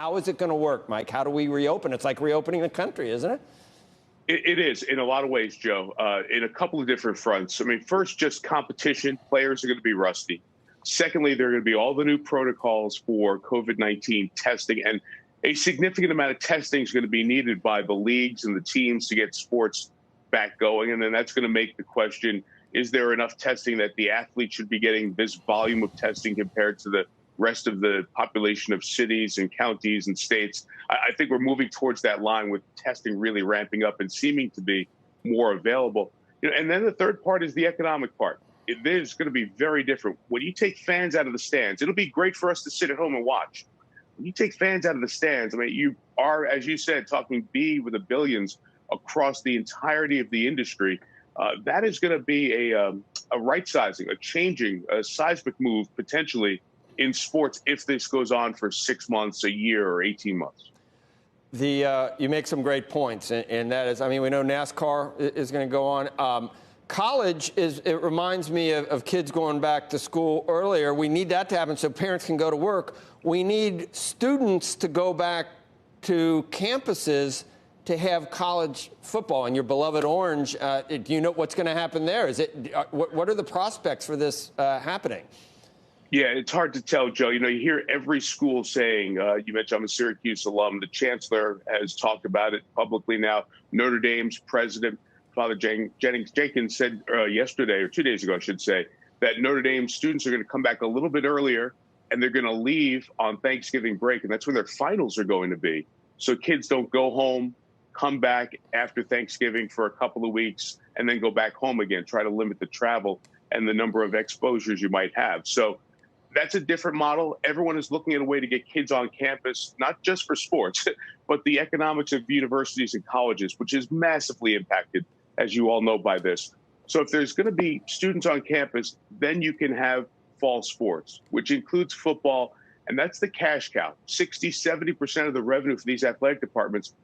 How is it going to work, Mike? How do we reopen? It's like reopening the country, isn't it? It is in a lot of ways, Joe, in a couple of different fronts. I mean, first, just competition. Players are going to be rusty. Secondly, there are going to be all the new protocols for COVID-19 testing, and a significant amount of testing is going to be needed by the leagues and the teams to get sports back going. And then that's going to make the question, is there enough testing that the athletes should be getting this volume of testing compared to the rest of the population of cities and counties and states? I think we're moving towards that line with testing really ramping up and seeming to be more available. And then the third part is the economic part. It is going to be very different. When you take fans out of the stands, it'll be great for us to sit at home and watch. When you take fans out of the stands, I mean, you are, as you said, talking B with the billions across the entirety of the industry. That is going to be a right-sizing, a changing, a seismic move potentially in sports if this goes on for 6 months, a year, or 18 months. You make some great points, and that is, I mean, we know NASCAR is going to go on. College it reminds me of kids going back to school earlier. We need that to happen so parents can go to work. We need students to go back to campuses to have college football. And your beloved Orange, do you know what's going to happen there? What are the prospects for this happening? Yeah, it's hard to tell, Joe. You hear every school saying, you mentioned I'm a Syracuse alum. The chancellor has talked about it publicly now. Notre Dame's president, Father Jenkins, said yesterday, or 2 days ago, I should say, that Notre Dame students are going to come back a little bit earlier, and they're going to leave on Thanksgiving break, and that's when their finals are going to be. So kids don't go home, come back after Thanksgiving for a couple of weeks, and then go back home again, try to limit the travel and the number of exposures you might have. So that's a different model. Everyone is looking at a way to get kids on campus, not just for sports, but the economics of universities and colleges, which is massively impacted, as you all know, by this. So if there's going to be students on campus, then you can have fall sports, which includes football. And that's the cash cow. 60, 70% of the revenue for these athletic departments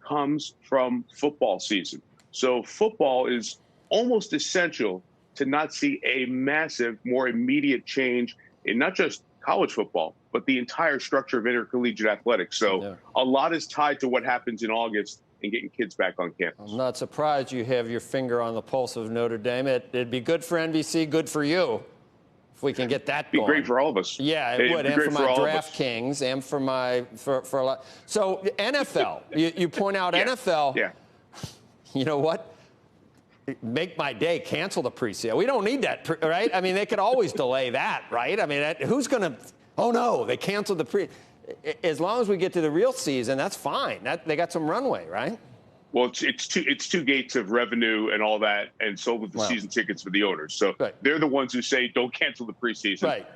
comes from football season. So football is almost essential to not see a massive, more immediate change in not just college football, but the entire structure of intercollegiate athletics. So a lot is tied to what happens in August and getting kids back on campus. I'm not surprised you have your finger on the pulse of Notre Dame. It'd be good for NBC, good for you, if we can get that going. It'd be great for all of us. Yeah, it would, and for my DraftKings, and for a lot. So NFL, you point out NFL. Yeah. You know what? Make my day. Cancel the preseason. We don't need that, right? I mean, they could always delay that, right? I mean, who's going to? Oh no, they canceled the pre. As long as we get to the real season, that's fine. They got some runway, right? Well, it's two gates of revenue and all that, and so with the season tickets for the owners. So they're the ones who say don't cancel the preseason. Right.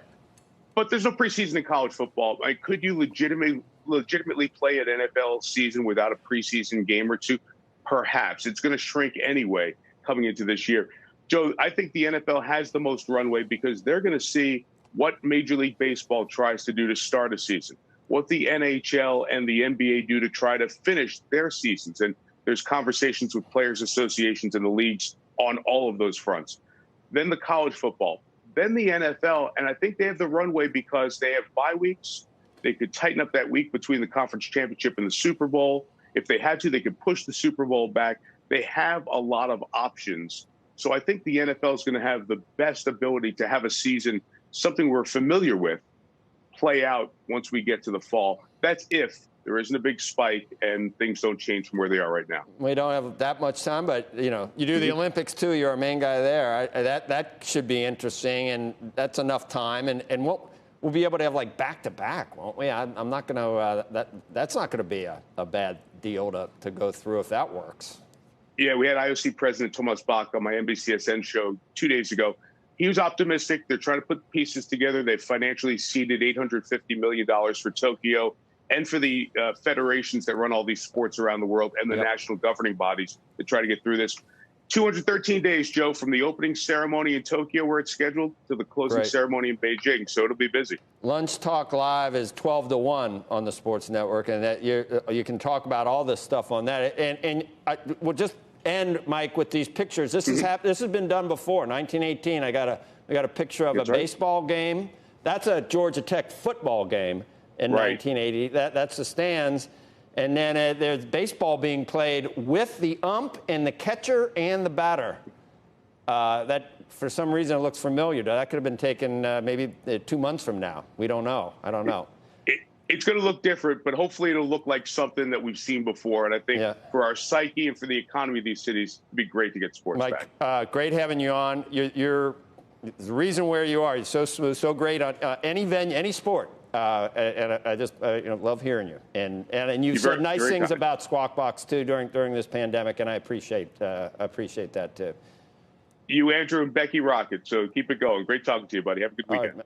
But there's no preseason in college football. Could you legitimately play an NFL season without a preseason game or two? Perhaps. It's going to shrink anyway coming into this year. Joe, I think the NFL has the most runway because they're going to see what Major League Baseball tries to do to start a season, what the NHL and the NBA do to try to finish their seasons. And there's conversations with players' associations and the leagues on all of those fronts. Then the college football, then the NFL. And I think they have the runway because they have bye weeks. They could tighten up that week between the conference championship and the Super Bowl. If they had to, they could push the Super Bowl back. They have a lot of options. So I think the NFL is going to have the best ability to have a season, something we're familiar with, play out once we get to the fall. That's if there isn't a big spike and things don't change from where they are right now. We don't have that much time, but, you do the Olympics, too. You're a main guy there. That should be interesting, and that's enough time. And we'll be able to have, back-to-back, won't we? I'm not going to that's not going to be a bad deal to go through if that works. Yeah, we had IOC President Thomas Bach on my NBCSN show 2 days ago. He was optimistic. They're trying to put pieces together. They've financially seeded $850 million for Tokyo and for the federations that run all these sports around the world and the national governing bodies to try to get through this. 213 days, Joe, from the opening ceremony in Tokyo where it's scheduled to the closing ceremony in Beijing. So it'll be busy. Lunch Talk Live is 12-1 on the Sports Network, and that you can talk about all this stuff on that. And we'll just end, Mike, with these pictures. This has been done before. 1918, I got a picture of a baseball game. That's a Georgia Tech football game. in 1980. That's the stands. And then there's baseball being played with the ump and the catcher and the batter. That, for some reason, it looks familiar. That could have been taken maybe 2 months from now. We don't know. I don't know. It's going to look different, but hopefully it'll look like something that we've seen before. And I think for our psyche and for the economy of these cities, it'd be great to get sports back. Great having you on. You're the reason where you are. You're so smooth, so great on any venue, any sport. And I just love hearing you. And you've said nice things about Squawk Box too during this pandemic, and I appreciate that too. You, Andrew, and Becky rock it. So keep it going. Great talking to you, buddy. Have a good weekend.